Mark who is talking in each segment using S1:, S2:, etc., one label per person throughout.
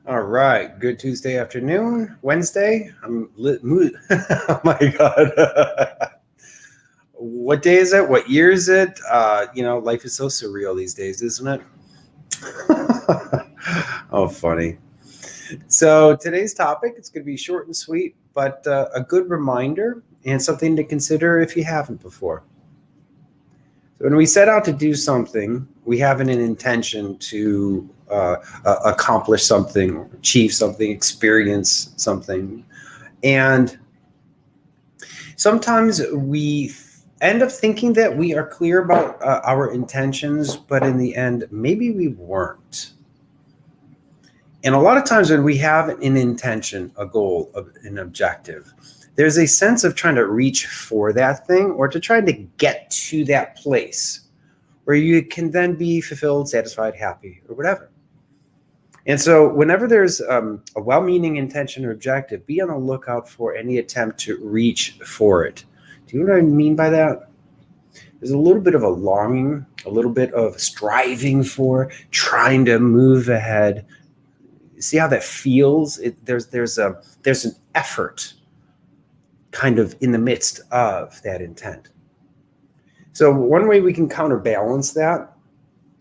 S1: All right. Good Tuesday afternoon. Wednesday. I'm lit. Oh my God. What day is it? What year is it? Life is so surreal these days, isn't it? Oh, funny. So today's topic, it's going to be short and sweet, but a good reminder and something to consider if you haven't before. So when we set out to do something, we have an intention to accomplish something, achieve something, experience something. And sometimes we end up thinking that we are clear about our intentions, but in the end, maybe we weren't. And a lot of times when we have an intention, a goal, an objective, there's a sense of trying to reach for that thing or to try to get to that place where you can then be fulfilled, satisfied, happy, or whatever. And so whenever there's a well-meaning intention or objective, be on the lookout for any attempt to reach for it. Do you know what I mean by that? There's a little bit of a longing, a little bit of striving for, trying to move ahead. See how that feels? There's an effort kind of in the midst of that intent. So one way we can counterbalance that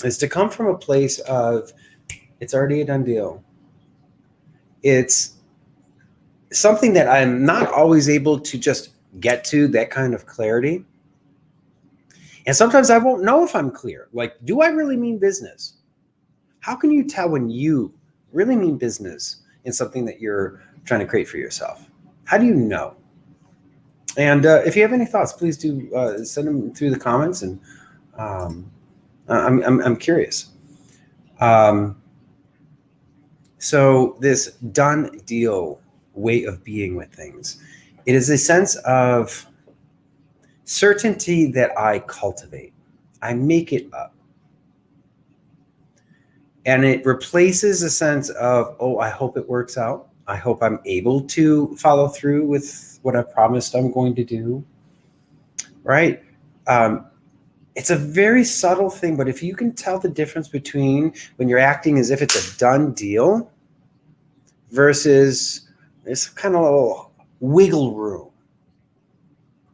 S1: is to come from a place of it's already a done deal. It's something that I'm not always able to just get to, that kind of clarity. And sometimes I won't know if I'm clear. Like, do I really mean business? How can you tell when you really mean business in something that you're trying to create for yourself? How do you know? And if you have any thoughts, please do send them through the comments. And I'm curious. So this done deal way of being with things, it is a sense of certainty that I cultivate. I make it up. And it replaces a sense of, oh, I hope it works out. I hope I'm able to follow through with what I promised I'm going to do. Right? It's a very subtle thing, but if you can tell the difference between when you're acting as if it's a done deal versus this kind of little wiggle room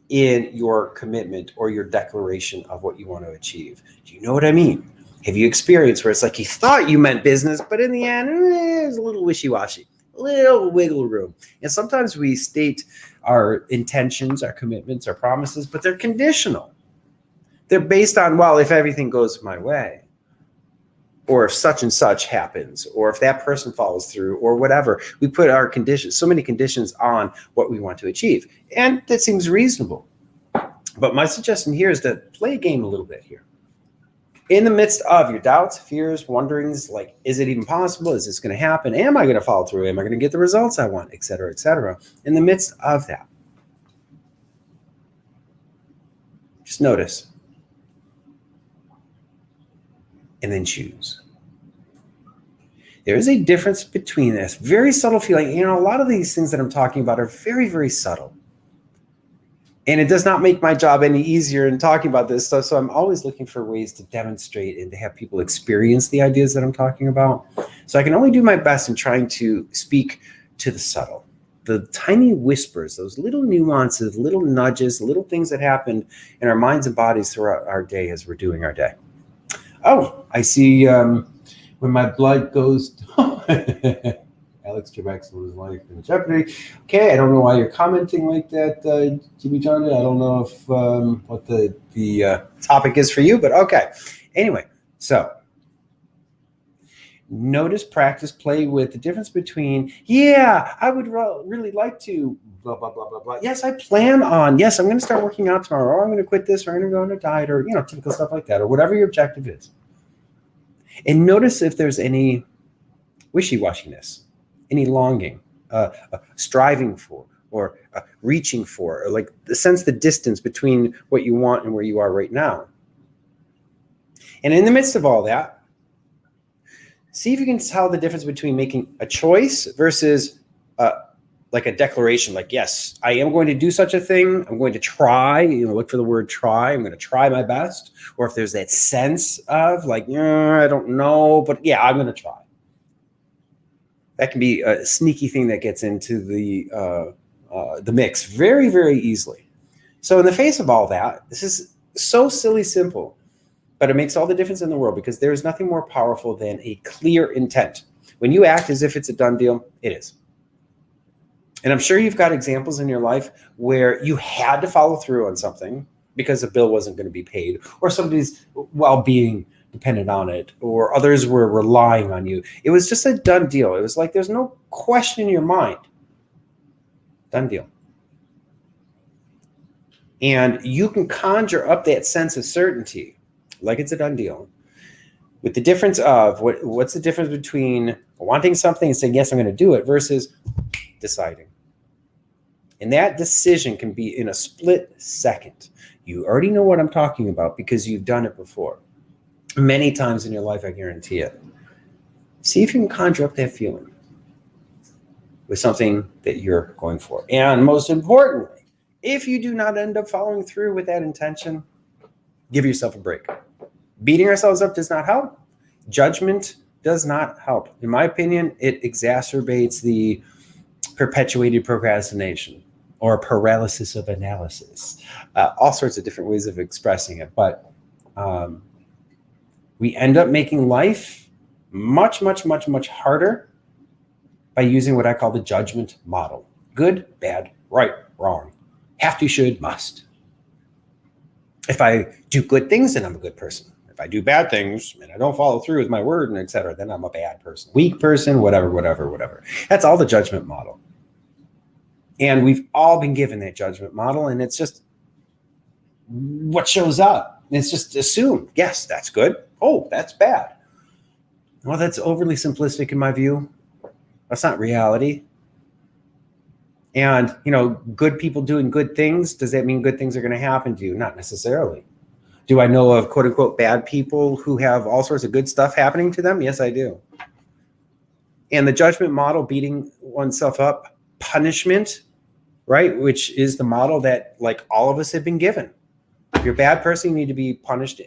S1: in your commitment or your declaration of what you want to achieve. Do you know what I mean? Have you experienced where it's like you thought you meant business, but in the end, it's a little wishy-washy, a little wiggle room. And sometimes we state our intentions, our commitments, our promises, but they're conditional. They're based on, well, if everything goes my way, or if such and such happens, or if that person follows through, or whatever. We put our conditions, so many conditions on what we want to achieve. And that seems reasonable. But my suggestion here is to play a game a little bit here. In the midst of your doubts, fears, wonderings, like, is it even possible? Is this going to happen? Am I going to follow through? Am I going to get the results I want? Et cetera, et cetera. In the midst of that, just notice. And then choose. There is a difference between this very subtle feeling. A lot of these things that I'm talking about are very, very subtle. And it does not make my job any easier in talking about this stuff. So I'm always looking for ways to demonstrate and to have people experience the ideas that I'm talking about. So I can only do my best in trying to speak to the subtle, the tiny whispers, those little nuances, little nudges, little things that happen in our minds and bodies throughout our day as we're doing our day. Oh, I see when my blood goes Alex Trebek was life in jeopardy. Okay, I don't know why you're commenting like that, Jimmy John. I don't know if what the topic is for you, but okay. Anyway, so notice, practice, play with the difference between, yeah, I would really like to, blah, blah, blah, blah, blah. Yes, I plan on, yes, I'm going to start working out tomorrow, or I'm going to quit this, or I'm going to go on a diet, or, typical stuff like that, or whatever your objective is. And notice if there's any wishy-washiness, any longing, striving for, or reaching for, or like sense the distance between what you want and where you are right now. And in the midst of all that, see if you can tell the difference between making a choice versus like a declaration, like, yes, I am going to do such a thing. I'm going to try, look for the word try. I'm going to try my best. Or if there's that sense of like, I don't know, but yeah, I'm going to try. That can be a sneaky thing that gets into the mix very, very easily. So in the face of all that, this is so silly simple, but it makes all the difference in the world, because there is nothing more powerful than a clear intent. When you act as if it's a done deal, it is. And I'm sure you've got examples in your life where you had to follow through on something because a bill wasn't going to be paid, or somebody's well-being depended on it, or others were relying on you. It was just a done deal. It was like there's no question in your mind. Done deal. And you can conjure up that sense of certainty, like it's a done deal, with the difference of what's the difference between wanting something and saying, yes, I'm going to do it, versus deciding. And that decision can be in a split second. You already know what I'm talking about because you've done it before. Many times in your life, I guarantee it. See if you can conjure up that feeling with something that you're going for. And most importantly, if you do not end up following through with that intention, give yourself a break. Beating ourselves up does not help. Judgment does not help. In my opinion, it exacerbates the perpetuated procrastination or paralysis of analysis. All sorts of different ways of expressing it. But we end up making life much, much, much, much harder by using what I call the judgment model. Good, bad, right, wrong. Have to, should, must. If I do good things, then I'm a good person. If I do bad things and I don't follow through with my word and et cetera, then I'm a bad person, weak person, whatever, whatever, whatever. That's all the judgment model. And we've all been given that judgment model, and it's just what shows up. It's just assumed, yes, that's good. Oh, that's bad. Well, that's overly simplistic in my view. That's not reality. And, good people doing good things, does that mean good things are going to happen to you? Not necessarily. Do I know of quote unquote bad people who have all sorts of good stuff happening to them? Yes, I do. And the judgment model, beating oneself up, punishment, right? Which is the model that like all of us have been given. If you're a bad person, you need to be punished,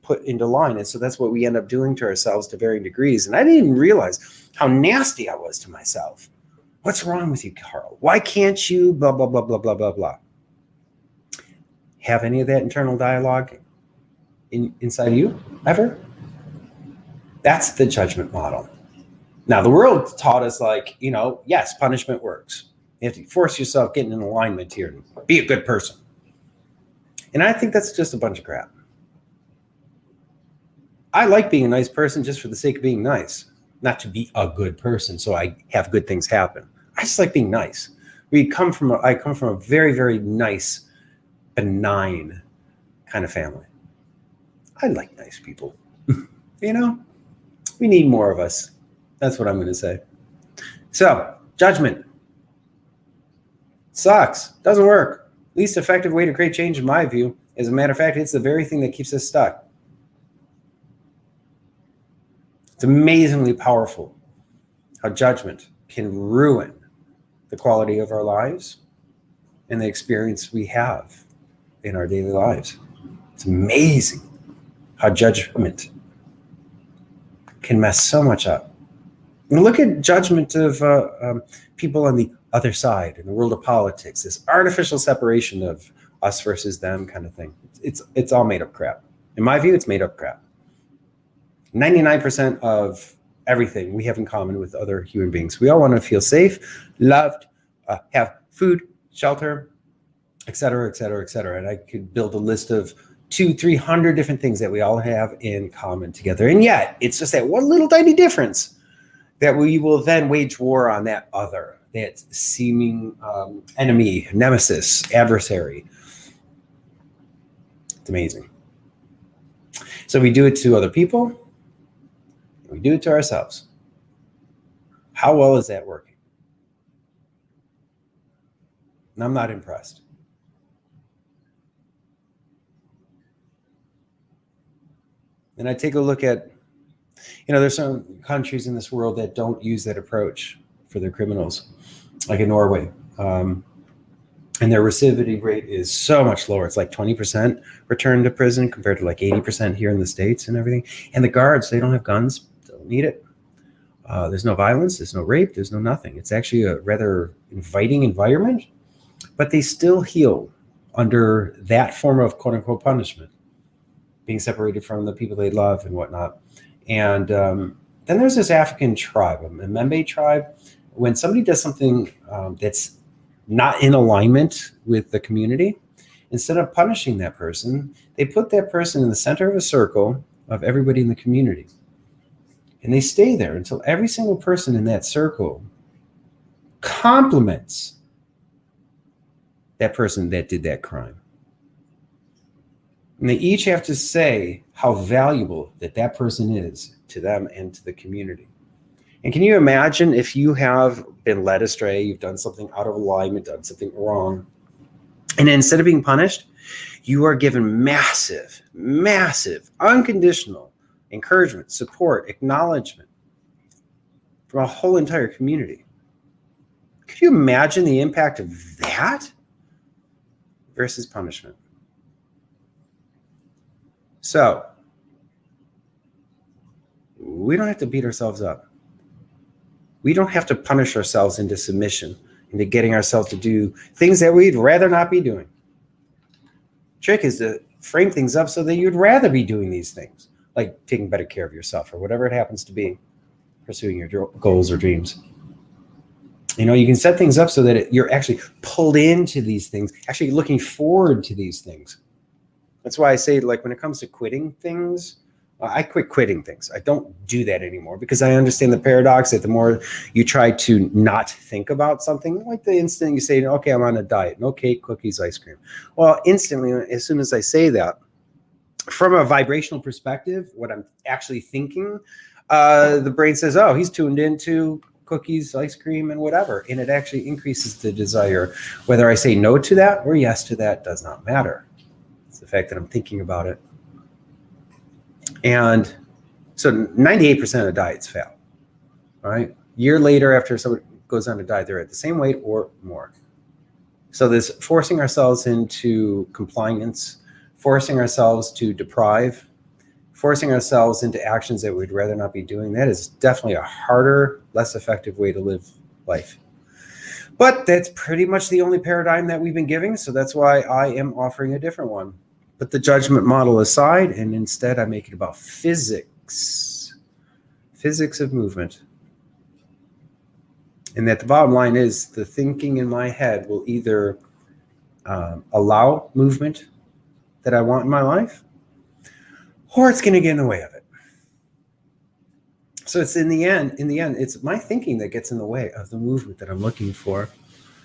S1: put into line. And so that's what we end up doing to ourselves to varying degrees. And I didn't even realize how nasty I was to myself. What's wrong with you, Carl? Why can't you blah, blah, blah, blah, blah, blah, blah? Have any of that internal dialogue inside you ever? That's the judgment model. Now, the world taught us yes, punishment works. You have to force yourself, get in alignment here and be a good person. And I think that's just a bunch of crap. I like being a nice person just for the sake of being nice, not to be a good person so I have good things happen. I just like being nice. I come from a very, very nice, benign kind of family. I like nice people. We need more of us. That's what I'm going to say. So, judgment. Sucks. Doesn't work. Least effective way to create change, in my view. As a matter of fact, it's the very thing that keeps us stuck. It's amazingly powerful how judgment can ruin the quality of our lives and the experience we have in our daily lives. It's amazing how judgment can mess so much up. And look at judgment of people on the other side in the world of politics, this artificial separation of us versus them kind of thing. It's all made up crap. In my view, it's made up crap. 99% of everything we have in common with other human beings. We all want to feel safe, loved, have food, shelter, et cetera, et cetera, et cetera. And I could build a list of 200-300 different things that we all have in common together. And yet it's just that one little tiny difference that we will then wage war on that other, that seeming enemy, nemesis, adversary. It's amazing. So we do it to other people. We do it to ourselves. How well is that working? And I'm not impressed. And I take a look at, there's some countries in this world that don't use that approach for their criminals, like in Norway. And their recidivity rate is so much lower. It's like 20% return to prison compared to like 80% here in the States and everything. And the guards, they don't have guns, don't need it. There's no violence, there's no rape, there's no nothing. It's actually a rather inviting environment, but they still heal under that form of quote unquote punishment, being separated from the people they love and whatnot. And then there's this African tribe, a Membe tribe. When somebody does something that's not in alignment with the community, instead of punishing that person, they put that person in the center of a circle of everybody in the community. And they stay there until every single person in that circle compliments that person that did that crime. And they each have to say how valuable that person is to them and to the community. And can you imagine if you have been led astray, you've done something out of alignment, done something wrong, and instead of being punished, you are given massive, massive, unconditional encouragement, support, acknowledgement from a whole entire community. Could you imagine the impact of that versus punishment? So, we don't have to beat ourselves up. We don't have to punish ourselves into submission, into getting ourselves to do things that we'd rather not be doing. Trick is to frame things up so that you'd rather be doing these things, like taking better care of yourself or whatever it happens to be, pursuing your goals or dreams. You know, you can set things up so that you're actually pulled into these things, actually looking forward to these things. That's why I say, like, when it comes to quitting things, I quit quitting things. I don't do that anymore because I understand the paradox that the more you try to not think about something, like the instant you say, okay, I'm on a diet, no cake, cookies, ice cream. Well, instantly, as soon as I say that, from a vibrational perspective, what I'm actually thinking, the brain says, oh, he's tuned into cookies, ice cream, and whatever. And it actually increases the desire. Whether I say no to that or yes to that does not matter. It's the fact that I'm thinking about it. And so 98% of diets fail, right? A year later, after someone goes on a diet, they're at the same weight or more. So this forcing ourselves into compliance, forcing ourselves to deprive, forcing ourselves into actions that we'd rather not be doing, that is definitely a harder, less effective way to live life. But that's pretty much the only paradigm that we've been giving. So that's why I am offering a different one. Put the judgment model aside, and instead I make it about physics of movement. And that the bottom line is the thinking in my head will either allow movement that I want in my life, or it's going to get in the way of it. So it's in the end, it's my thinking that gets in the way of the movement that I'm looking for.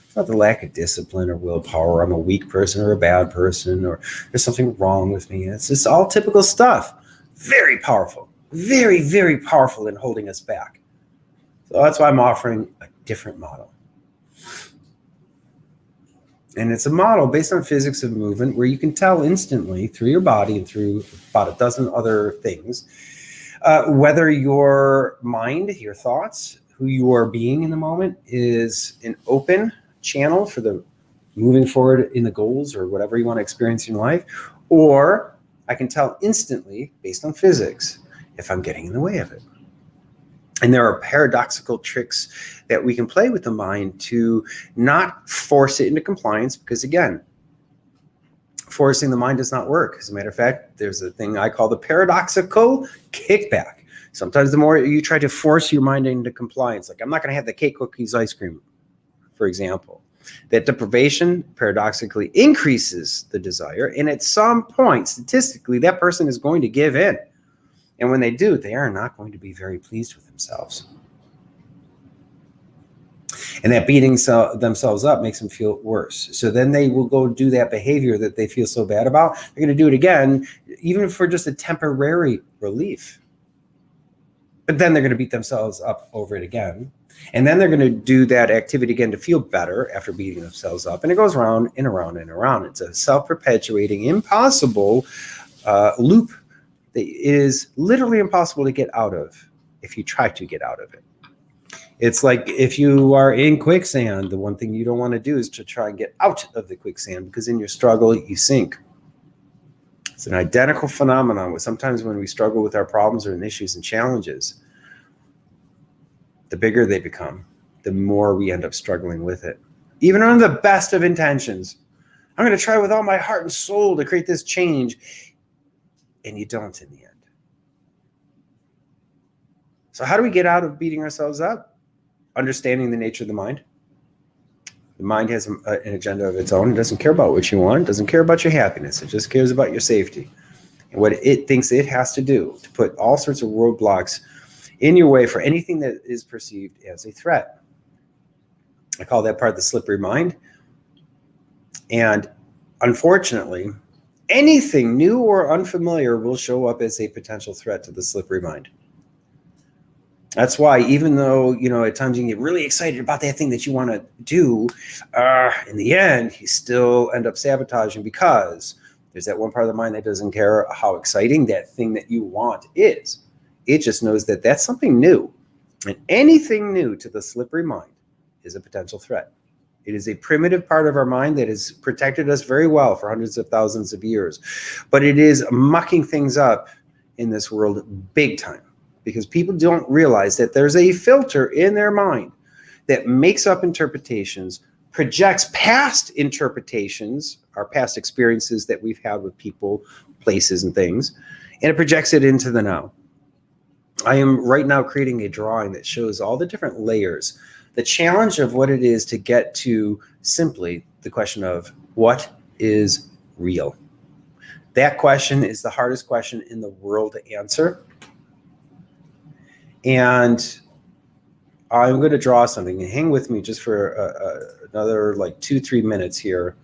S1: It's not the lack of discipline or willpower. I'm a weak person or a bad person, or there's something wrong with me. It's just all typical stuff. Very powerful, very, very powerful in holding us back. So that's why I'm offering a different model. And it's a model based on physics of movement where you can tell instantly through your body and through about a dozen other things, whether your mind, your thoughts, who you are being in the moment is an open channel for the moving forward in the goals or whatever you want to experience in life, or I can tell instantly based on physics if I'm getting in the way of it. And there are paradoxical tricks that we can play with the mind to not force it into compliance, because again, forcing the mind does not work. As a matter of fact, there's a thing I call the paradoxical kickback. Sometimes the more you try to force your mind into compliance, like I'm not going to have the cake, cookies, ice cream, for example, that deprivation paradoxically increases the desire. And at some point, statistically, that person is going to give in. And when they do, they are not going to be very pleased with themselves. And that beating themselves up makes them feel worse. So then they will go do that behavior that they feel so bad about. They're going to do it again, even for just a temporary relief. But then they're going to beat themselves up over it again. And then they're going to do that activity again to feel better after beating themselves up. And it goes around and around and around. It's a self-perpetuating, impossible loop that is literally impossible to get out of if you try to get out of it. It's like if you are in quicksand, the one thing you don't want to do is to try and get out of the quicksand, because in your struggle, you sink. It's an identical phenomenon with sometimes when we struggle with our problems or issues and challenges. the bigger they become, the more we end up struggling with it. Even under the best of intentions, I'm going to try with all my heart and soul to create this change. And you don't in the end. So how do we get out of beating ourselves up? Understanding the nature of the mind. The mind has an agenda of its own. It doesn't care about what you want. It doesn't care about your happiness. It just cares about your safety. And what it thinks it has to do to put all sorts of roadblocks in your way for anything that is perceived as a threat. I call that part the slippery mind. And unfortunately, anything new or unfamiliar will show up as a potential threat to the slippery mind. That's why even though, at times you can get really excited about that thing that you want to do, in the end, you still end up sabotaging because there's that one part of the mind that doesn't care how exciting that thing that you want is. It just knows that that's something new. And anything new to the slippery mind is a potential threat. It is a primitive part of our mind that has protected us very well for hundreds of thousands of years. But it is mucking things up in this world big time. Because people don't realize that there's a filter in their mind that makes up interpretations, projects past interpretations, our past experiences that we've had with people, places, and things, and it projects it into the now. I am right now creating a drawing that shows all the different layers, the challenge of what it is to get to simply the question of what is real. That question is the hardest question in the world to answer. And I'm going to draw something. Hang with me just for another 2-3 minutes here.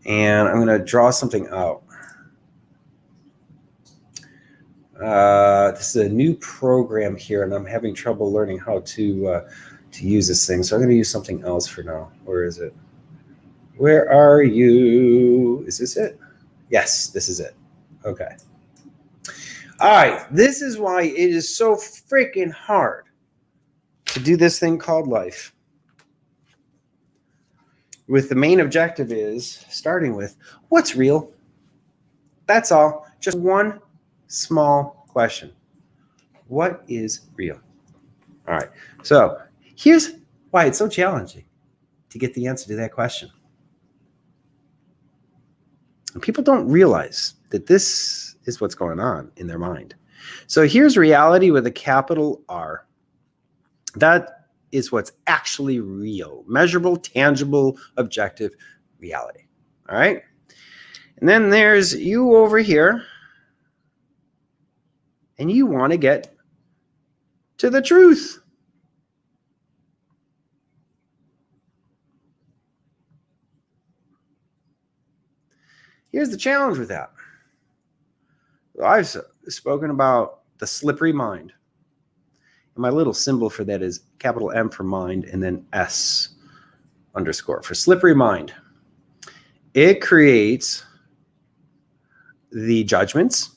S1: And I'm going to draw something out. This is a new program here, and I'm having trouble learning how to use this thing. So I'm going to use something else for now. Where is it? Where are you? Is this it? Yes, this is it. Okay. All right, this is why it is so freaking hard to do this thing called life. With the main objective is starting with what's real? That's all. Just one small question. What is real? All right, so here's why it's so challenging to get the answer to that question. And people don't realize that this is what's going on in their mind. So here's reality with a capital R. That is what's actually real, measurable, tangible, objective reality. All right. And then there's you over here, and you want to get to the truth. Here's the challenge with that. I've spoken about the slippery mind. And my little symbol for that is capital M for mind and then S _ for slippery mind. It creates the judgments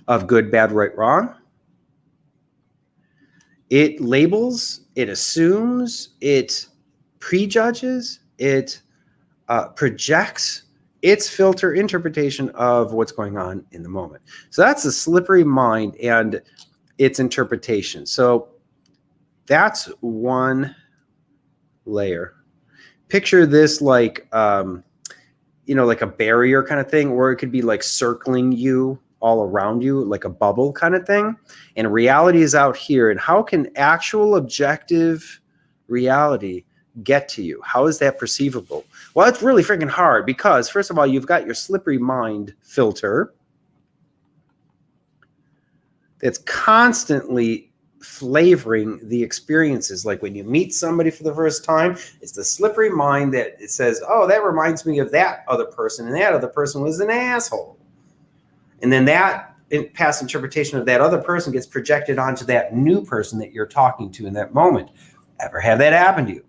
S1: of good, bad, right, wrong. It labels, it assumes, it prejudges, it projects its filter interpretation of what's going on in the moment. So that's the slippery mind and its interpretation. So that's one layer. Picture this like a barrier kind of thing, or it could be like circling you all around you, like a bubble kind of thing. And reality is out here. And how can actual objective reality get to you? How is that perceivable? Well, it's really freaking hard because, first of all, you've got your slippery mind filter that's constantly flavoring the experiences. Like when you meet somebody for the first time, it's the slippery mind that it says, oh, that reminds me of that other person, and that other person was an asshole. And then that past interpretation of that other person gets projected onto that new person that you're talking to in that moment. Ever have that happen to you?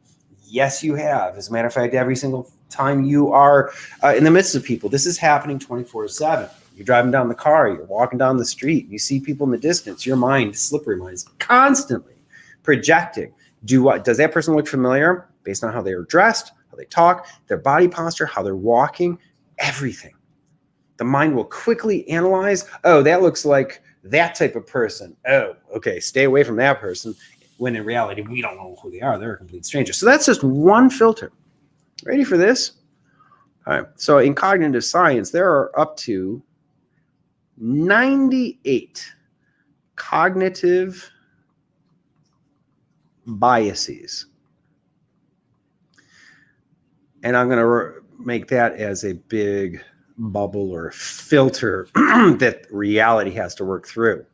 S1: Yes, you have. As a matter of fact, every single time you are in the midst of people, this is happening 24/7. You're driving down the car, you're walking down the street, you see people in the distance, your mind, slippery mind, is constantly projecting. Does that person look familiar based on how they are dressed, how they talk, their body posture, how they're walking, everything. The mind will quickly analyze, oh, that looks like that type of person. Oh, okay, stay away from that person. when in reality, we don't know who they are. They're a complete stranger. So that's just one filter. Ready for this? All right. So in cognitive science, there are up to 98 cognitive biases. And I'm going to make that as a big bubble or filter that reality has to work through.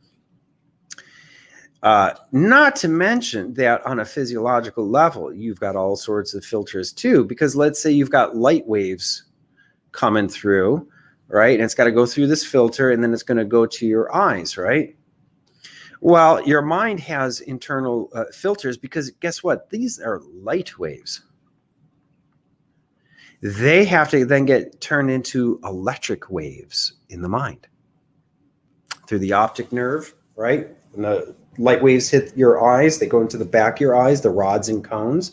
S1: Not to mention that on a physiological level, you've got all sorts of filters too, because let's say you've got light waves coming through, right? And it's got to go through this filter and then it's going to go to your eyes, right? Well, your mind has internal filters because guess what? These are light waves. They have to then get turned into electric waves in the mind through the optic nerve, right? When the light waves hit your eyes, they go into the back of your eyes, the rods and cones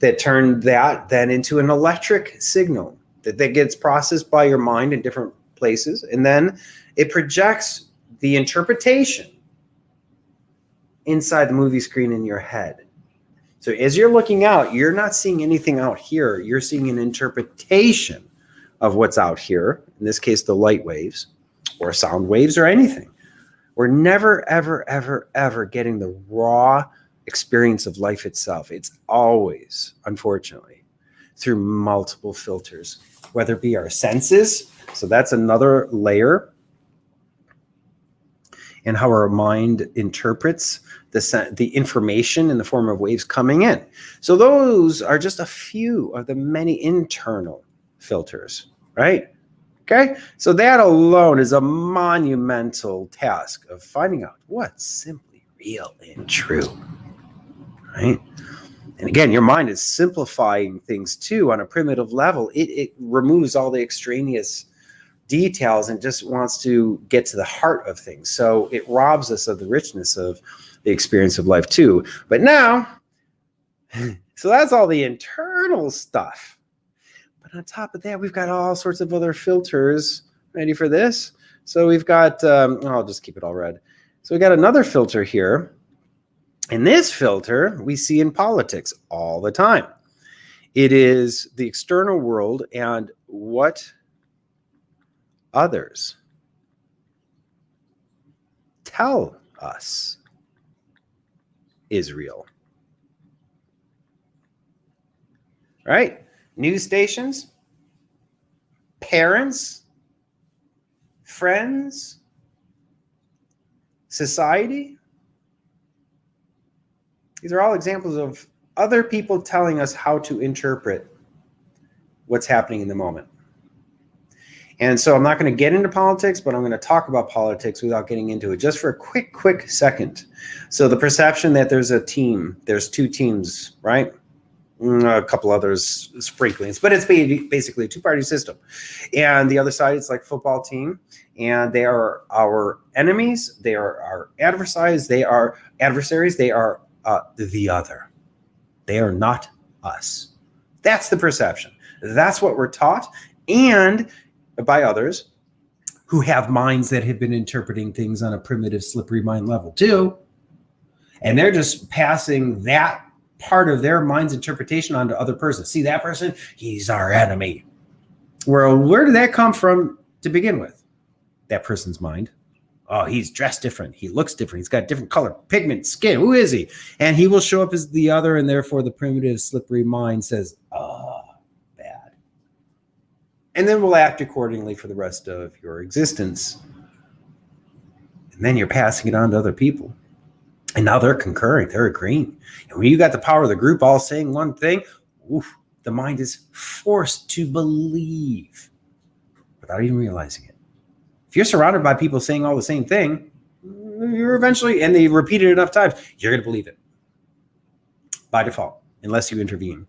S1: that turn that then into an electric signal that gets processed by your mind in different places. And then it projects the interpretation inside the movie screen in your head. So as you're looking out, you're not seeing anything out here. You're seeing an interpretation of what's out here, in this case, the light waves or sound waves or anything. We're never, ever, ever, ever getting the raw experience of life itself. It's always, unfortunately, through multiple filters, whether it be our senses. So that's another layer, and how our mind interprets the information in the form of waves coming in. So those are just a few of the many internal filters, right? Okay, so that alone is a monumental task of finding out what's simply real and true, right? And again, your mind is simplifying things too on a primitive level. It removes all the extraneous details and just wants to get to the heart of things. So it robs us of the richness of the experience of life too. But now, so that's all the internal stuff. But on top of that, we've got all sorts of other filters. Ready for this? So we've got, I'll just keep it all red. So we got another filter here. And this filter we see in politics all the time. It is the external world and what others tell us is real. Right? News stations, parents, friends, society. These are all examples of other people telling us how to interpret what's happening in the moment. And so I'm not going to get into politics, but I'm going to talk about politics without getting into it, just for a quick second. So the perception that there's a team, there's two teams, right? A couple others sprinklings, but it's basically a two-party system. And the other side, it's like football team, and they are our enemies. They are our adversaries. They are the other. They are not us. That's the perception. That's what we're taught, and by others who have minds that have been interpreting things on a primitive, slippery mind level too. And they're just passing that part of their mind's interpretation onto other persons. See that person? He's our enemy. Well, where did that come from to begin with? That person's mind. Oh, he's dressed different. He looks different. He's got different color, pigment, skin. Who is he? And he will show up as the other, and therefore the primitive, slippery mind says, bad. And then we'll act accordingly for the rest of your existence. And then you're passing it on to other people. And now they're concurring, they're agreeing. And when you got the power of the group all saying one thing, the mind is forced to believe without even realizing it. If you're surrounded by people saying all the same thing, you're eventually, and they repeat it enough times, you're going to believe it by default, unless you intervene.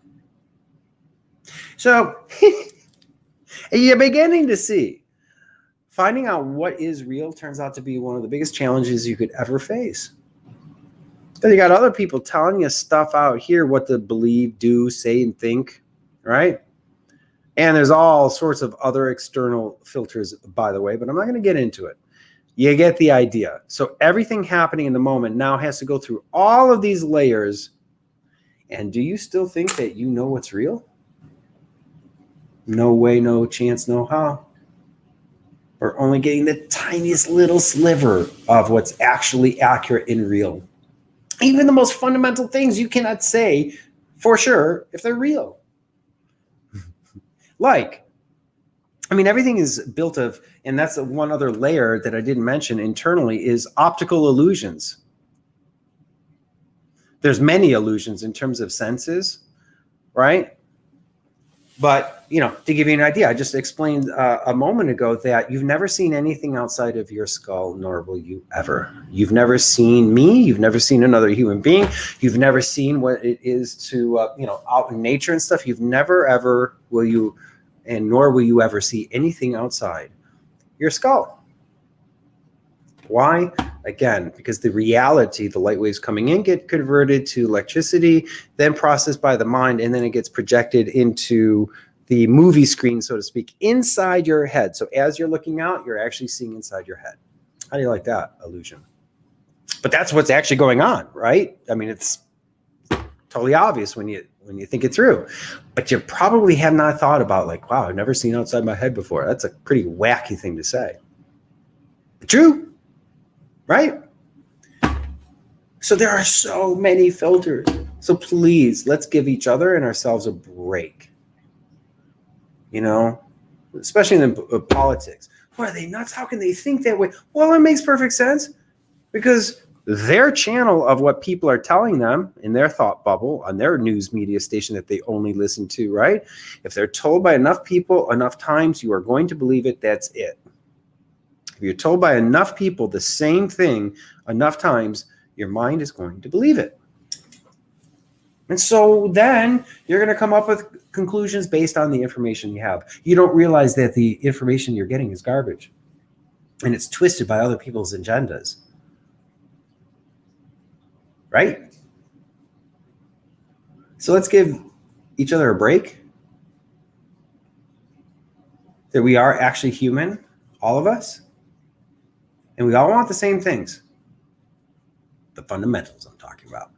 S1: So you're beginning to see, finding out what is real turns out to be one of the biggest challenges you could ever face. Because you got other people telling you stuff out here, what to believe, do, say, and think, right? And there's all sorts of other external filters, by the way, but I'm not going to get into it. You get the idea. So everything happening in the moment now has to go through all of these layers. And do you still think that you know what's real? No way, no chance, no how. We're only getting the tiniest little sliver of what's actually accurate and real. Even the most fundamental things you cannot say for sure if they're real. Everything is built of, and that's the one other layer that I didn't mention internally, is optical illusions. There's many illusions in terms of senses, right? But, to give you an idea, I just explained a moment ago that you've never seen anything outside of your skull, nor will you ever. You've never seen me. You've never seen another human being. You've never seen what it is to, out in nature and stuff. You've never, ever will you, and nor will you ever see anything outside your skull. Why? Again, because the reality, the light waves coming in get converted to electricity, then processed by the mind, and then it gets projected into the movie screen, so to speak, inside your head. So as you're looking out, you're actually seeing inside your head. How do you like that illusion? But that's what's actually going on, right? It's totally obvious when you think it through. But you probably have not thought about, like, wow, I've never seen outside my head before. That's a pretty wacky thing to say. But true. Right? So there are so many filters. So please, let's give each other and ourselves a break. Especially in politics. What, are they nuts? How can they think that way? Well, it makes perfect sense, because their channel of what people are telling them in their thought bubble on their news media station that they only listen to, right? If they're told by enough people enough times, you are going to believe it. That's it. If you're told by enough people the same thing enough times, your mind is going to believe it. And so then you're going to come up with conclusions based on the information you have. You don't realize that the information you're getting is garbage, and it's twisted by other people's agendas. Right? So let's give each other a break. That we are actually human, all of us. And we all want the same things. The fundamentals I'm talking about.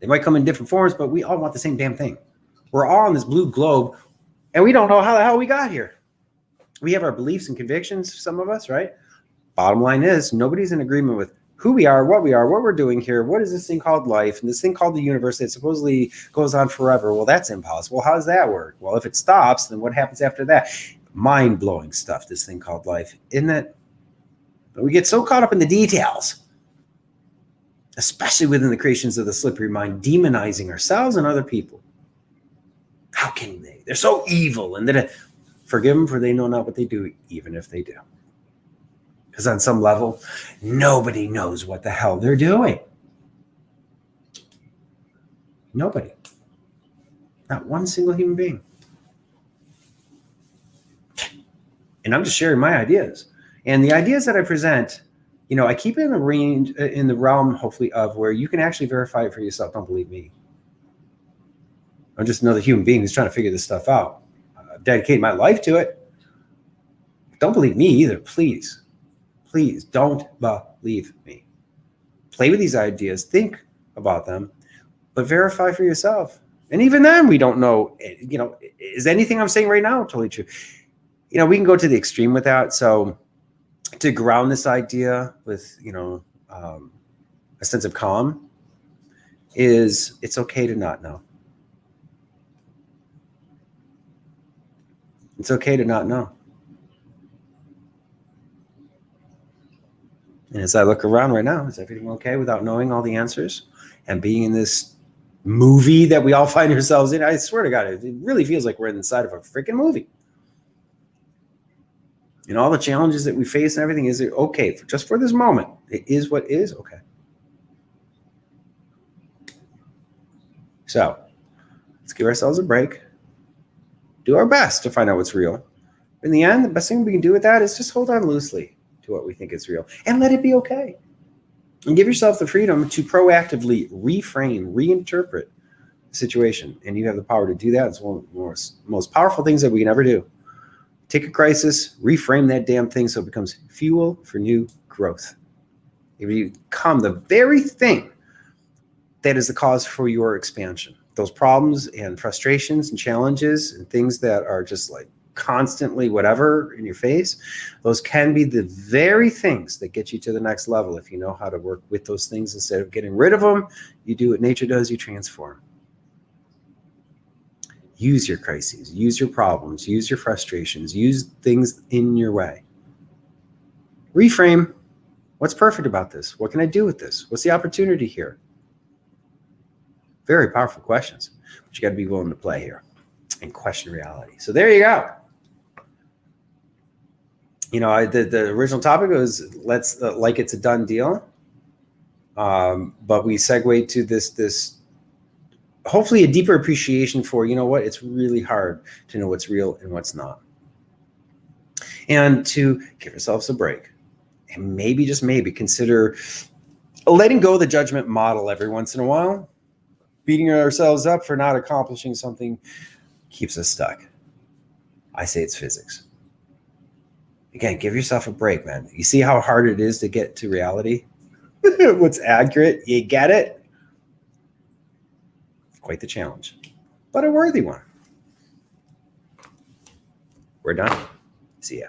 S1: They might come in different forms, but we all want the same damn thing. We're all on this blue globe, and we don't know how the hell we got here. We have our beliefs and convictions, some of us, right? Bottom line is, nobody's in agreement with who we are, what we're doing here. What is this thing called life? And this thing called the universe that supposedly goes on forever. Well, that's impossible. How does that work? Well, if it stops, then what happens after that? Mind-blowing stuff, this thing called life, isn't it? But we get so caught up in the details, especially within the creations of the slippery mind, demonizing ourselves and other people. How can they? They're so evil. And then forgive them, for they know not what they do, even if they do. Because on some level, nobody knows what the hell they're doing. Nobody. Not one single human being. And I'm just sharing my ideas. And the ideas that I present, I keep it in the range, in the realm, hopefully, of where you can actually verify it for yourself. Don't believe me. I'm just another human being who's trying to figure this stuff out. I've dedicated my life to it. Don't believe me either, please. Please don't believe me. Play with these ideas, think about them, but verify for yourself. And even then, we don't know, is anything I'm saying right now totally true? We can go to the extreme with that. So to ground this idea with, a sense of calm is, it's okay to not know. It's okay to not know. And as I look around right now, is everything okay without knowing all the answers and being in this movie that we all find ourselves in? I swear to God, it really feels like we're inside of a freaking movie. And all the challenges that we face and everything, is it okay just for this moment? It is what is okay. So let's give ourselves a break. Do our best to find out what's real. In the end, the best thing we can do with that is just hold on loosely to what we think is real and let it be okay. And give yourself the freedom to proactively reframe, reinterpret the situation. And you have the power to do that. It's one of the most powerful things that we can ever do. Take a crisis, reframe that damn thing so it becomes fuel for new growth. If you become the very thing that is the cause for your expansion, those problems and frustrations and challenges and things that are just like constantly whatever in your face, those can be the very things that get you to the next level. If you know how to work with those things instead of getting rid of them, you do what nature does, you transform. Use your crises, use your problems, use your frustrations, use things in your way. Reframe. What's perfect about this? What can I do with this? What's the opportunity here? Very powerful questions, but you got to be willing to play here and question reality. So there you go. The original topic was let's like it's a done deal, but we segue to this hopefully a deeper appreciation for, what, it's really hard to know what's real and what's not, and to give ourselves a break and maybe, just maybe, consider letting go of the judgment model every once in a while. Beating ourselves up for not accomplishing something keeps us stuck. I say it's physics. Again, give yourself a break, man. You see how hard it is to get to reality? What's accurate? You get it? Quite the challenge, but a worthy one. We're done. See ya.